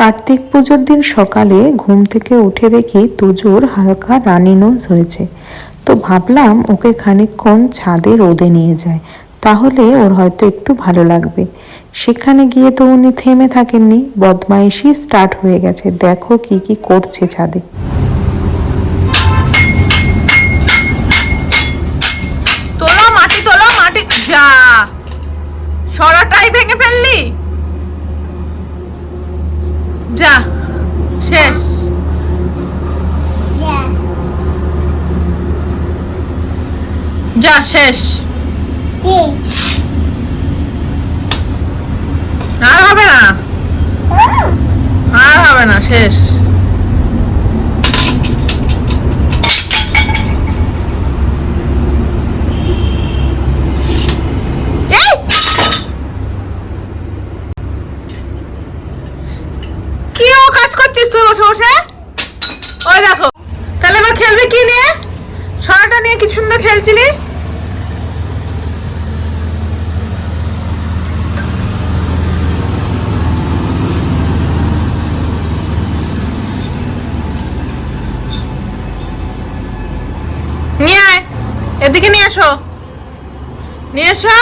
কার্তিক পুজোর দিন সকালে ঘুম থেকে উঠে দেখি তুজোর হালকা রানী নোজ হয়েছে। তো ভাবলাম ওকে খানিকক্ষণ ছাদে রোদে নিয়ে যায়, তাহলে ওর হয়তো একটু ভালো লাগবে। সেখানে গিয়ে তো উনি থেমে থাকেননি, বদমাইশি স্টার্ট হয়ে গেছে। দেখো কি কি করছে ছাদে। তোলো মাটি, তোলো মাটি। যা, সরাটাই ভেঙে ফেললি। যা, শেষ। যা, শেষ। আর হবে না, আর হবে না, শেষ। কি ও কাজ করছিস তুই বসে বসে? ওই দেখো, তাহলে এবার খেলবি কি নিয়ে? সরাটা নিয়ে কি সুন্দর খেলছিলি। নিয়ে আয়, এদিকে নিয়ে এসো, নিয়ে এসো।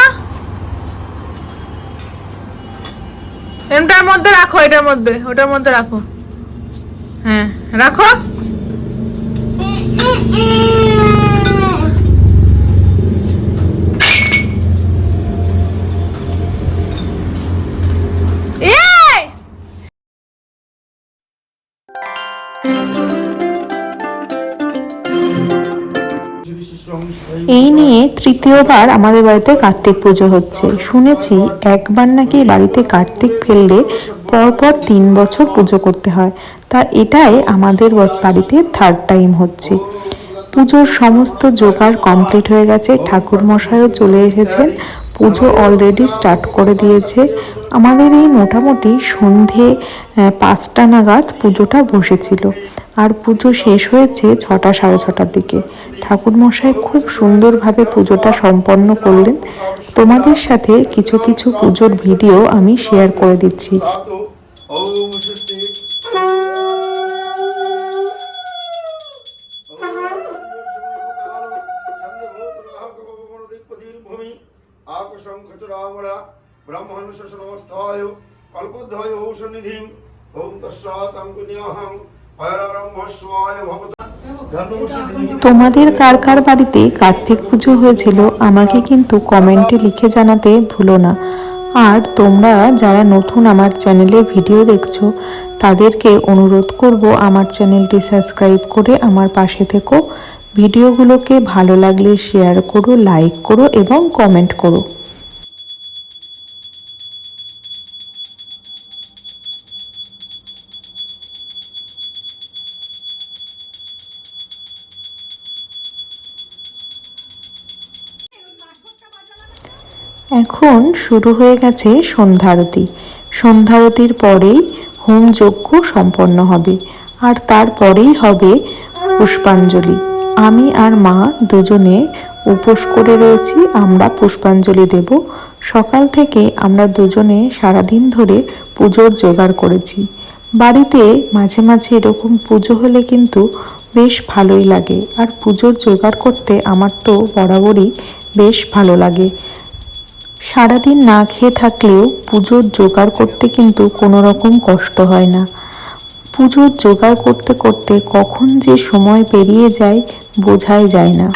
এটার মধ্যে রাখো, এটার মধ্যে, ওটার মধ্যে রাখো। হ্যাঁ, রাখো। এই নিয়ে তৃতীয়বার আমাদের বাড়িতে কার্তিক পুজো হচ্ছে। শুনেছি একবার নাকি বাড়িতে কার্তিক ফেললে পরপর 3 বছর পুজো করতে হয়। তা এটাই আমাদের বাড়িতে থার্ড টাইম হচ্ছে। পুজোর সমস্ত জোগাড় কমপ্লিট হয়ে গেছে, ঠাকুর মশাইও চলে এসেছেন, পুজো অলরেডি স্টার্ট করে দিয়েছে। আমাদের এই মোটামুটি সন্ধে 5টা নাগাদ পুজোটা বসেছিল, আর পুজো শেষ হয়েছে 6টা সাড়ে 6টার দিকে। ঠাকুরমশাই খুব সুন্দরভাবে পুজোটা সম্পন্ন করলেন। তোমাদের সাথে কিছু কিছু পুজোর ভিডিও আমি শেয়ার করে দিচ্ছি। তোমাদের কার কার বাড়িতে কার্তিক পুজো হয়েছিল আমাকে কিন্তু কমেন্টে লিখে জানাতে ভুলো না। আর তোমরা যারা নতুন আমার চ্যানেলে ভিডিও দেখছো তাদেরকে অনুরোধ করব আমার চ্যানেলটি সাবস্ক্রাইব করে আমার পাশে থেকো। ভিডিওগুলোকে ভালো লাগলে শেয়ার করো, লাইক করো এবং কমেন্ট করো। এখন শুরু হয়ে গেছে সন্ধ্যারতি। সন্ধ্যারতির পরেই হোম যজ্ঞ সম্পন্ন হবে, আর তারপরেই হবে পুষ্পাঞ্জলি। আমি আর মা দুজনে উপোস করে রয়েছি, আমরা পুষ্পাঞ্জলি দেব। সকাল থেকে আমরা দুজনে সারাদিন ধরে পুজোর জোগাড় করেছি। বাড়িতে মাঝে মাঝে এরকম পুজো হলে কিন্তু বেশ ভালোই লাগে, আর পুজোর জোগাড় করতে আমার তো বরাবরই বেশ ভালো লাগে। সারাদিন না খেয়ে থাকলেও পুজোর জোগাড় করতে কিন্তু কোনো রকম কষ্ট হয় না। পুজোর জোগাড় করতে করতে কখন যে সময় পেরিয়ে যায় বোঝাই যায় না।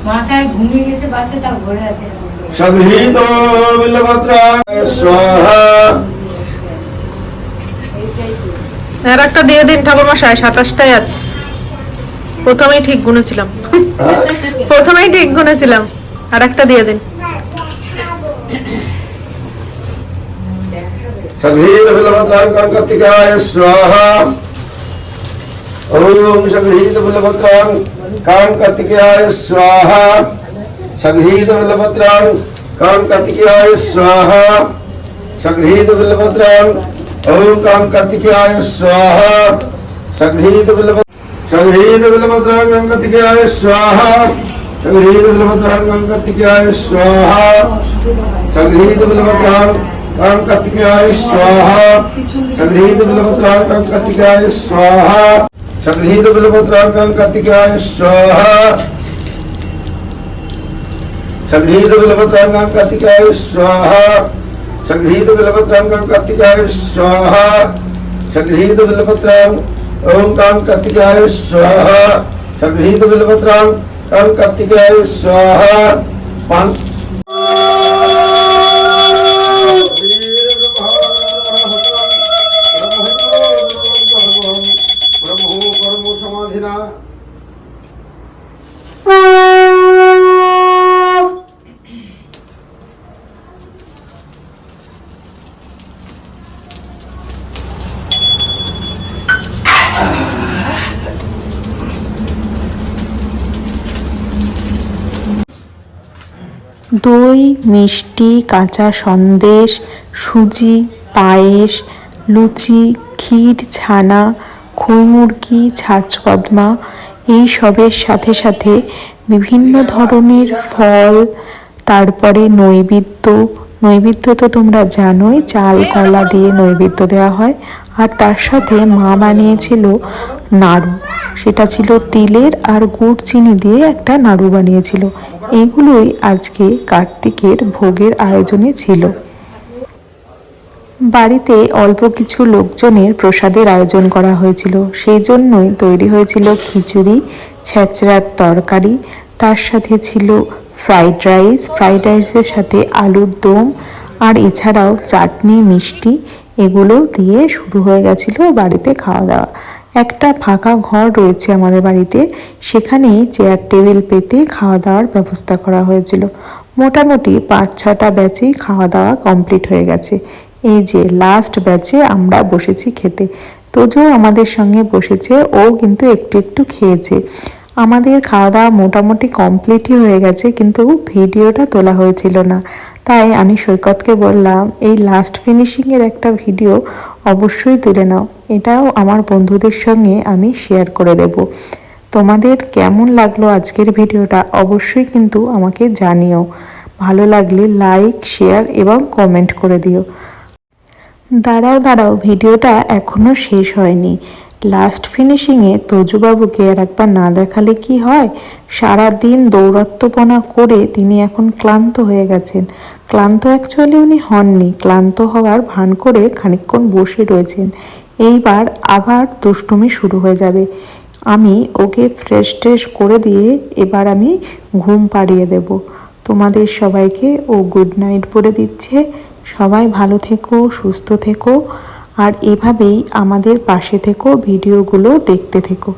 মাথায় ঘুমিয়ে গেছে, বাসেটা ভরে আছে। আর একটা দিয়ে দিন ঠাকুর মশাই, 27টাই আছে। প্রথমেই ঠিক গুনেছিলাম, প্রথমেই ঠিক গুনেছিলাম। আর একটা দিয়ে দিন। ओम सगृहीत बलभद्रां कां कार्तिकेयाय स्वाहा सगृहीत बलभद्रां কাম কার্তিকেয়ায় স্বাহা সগৃহীত বিল্লপত্রাং ওম কাম কার্তিকেয়ায় স্বাহা সগৃহীত বিল্লপত্রাং কাম কার্তিকেয়ায় স্বাহা সগৃহীত বিল্লপত্রাং কাম কার্তিকেয়ায় স্বাহা সগৃহীত বিল্লপত্রাং কাম কার্তিকেয়ায় স্বাহা সগৃহীত বিল্লপত্রাং কাম কার্তিকেয়ায় স্বাহা সগৃহীত বিল্লপত্রাং কাম কার্তিকেয়ায় স্বাহা সগৃহীত বিল্লপত্রাং কাম কার্তিকেয়ায় স্বাহা সগৃহীত বিল্লপত্রাং কাম কার্তিকেয়ায় স্বাহা সগৃহীত বিল্লপত্রাং ওম কাম কার্তিকেয়ায় স্বাহা সগৃহীত বিল্লপত্রাং কাম কার্তিকেয়ায় স্বাহা পান দই, মিষ্টি, কাঁচা সন্দেশ, সুজি, পায়েস, লুচি, ক্ষীর, ছানা, খই মুরগি, ছাঁচকদমা এই সবের সাথে সাথে বিভিন্ন ধরনের ফল, তারপরে নৈবেদ্য তো তোমরা জানোই, চাল কলা দিয়ে নৈবেদ্য দেওয়া হয়। আর তার সাথে মা বানিয়েছিল নাড়ু, সেটা ছিল তিলের আর গুড় চিনি দিয়ে একটা নাড়ু বানিয়েছিল। এগুলোই আজকে কার্তিকের ভোগের আয়োজনে ছিল। বাড়িতে অল্প কিছু লোকজনের প্রসাদের আয়োজন করা হয়েছিল, সেই জন্যই তৈরি হয়েছিল খিচুড়ি, ছেঁচড়ার তরকারি, তার সাথে ছিল ফ্রাইড রাইসের সাথে আলুর দম, আর এছাড়াও চাটনি, মিষ্টি এগুলো দিয়ে শুরু হয়ে গেছিলো বাড়িতে খাওয়া দাওয়া। একটা ফাঁকা ঘর রয়েছে আমাদের বাড়িতে, সেখানেই চেয়ার টেবিল পেতে খাওয়া দাওয়ার ব্যবস্থা করা হয়েছিল। মোটামুটি 5-6টা ব্যাচেই খাওয়া দাওয়া কমপ্লিট হয়ে গেছে। এই যে লাস্ট ব্যাচে আমরা বসেছি খেতে, তোজো আমাদের সঙ্গে বসেছে, ও কিন্তু একটু একটু খেয়েছে। আমাদের খাওয়া দাওয়া মোটামুটি কমপ্লিটই হয়ে গেছে, কিন্তু ভিডিওটা তোলা হয়েছিল না। তাই আমি সৈকতকে বললাম, এই লাস্ট ফিনিশিংয়ের একটা ভিডিও অবশ্যই তুলে নাও, এটাও আমার বন্ধুদের সঙ্গে আমি শেয়ার করে দেব। তোমাদের কেমন লাগলো আজকের ভিডিওটা অবশ্যই কিন্তু আমাকে জানিও। ভালো লাগলে লাইক, শেয়ার এবং কমেন্ট করে দিও। দাঁড়াও, ভিডিওটা এখনও শেষ হয়নি। লাস্ট ফিনিশিংয়ে তোজুবাবুকে আর একবার না দেখালে কি হয়? সারাদিন দৌরাত্ম্যপনা করে তিনি এখন ক্লান্ত হয়ে গেছেন। ক্লান্ত অ্যাকচুয়ালি উনি হননি, ক্লান্ত হওয়ার ভান করে খানিকক্ষণ বসে রয়েছেন। এইবার আবার দুষ্টুমি শুরু হয়ে যাবে। আমি ওকে ফ্রেশ করে দিয়ে এবার আমি ঘুম পাড়িয়ে দেব। তোমাদের সবাইকে ও গুড নাইট বলে দিচ্ছে। সবাই ভালো থেকো, সুস্থ থেকো, আর এভাবেই আমাদের পাশে থেকো, ভিডিওগুলো দেখতে থেকো।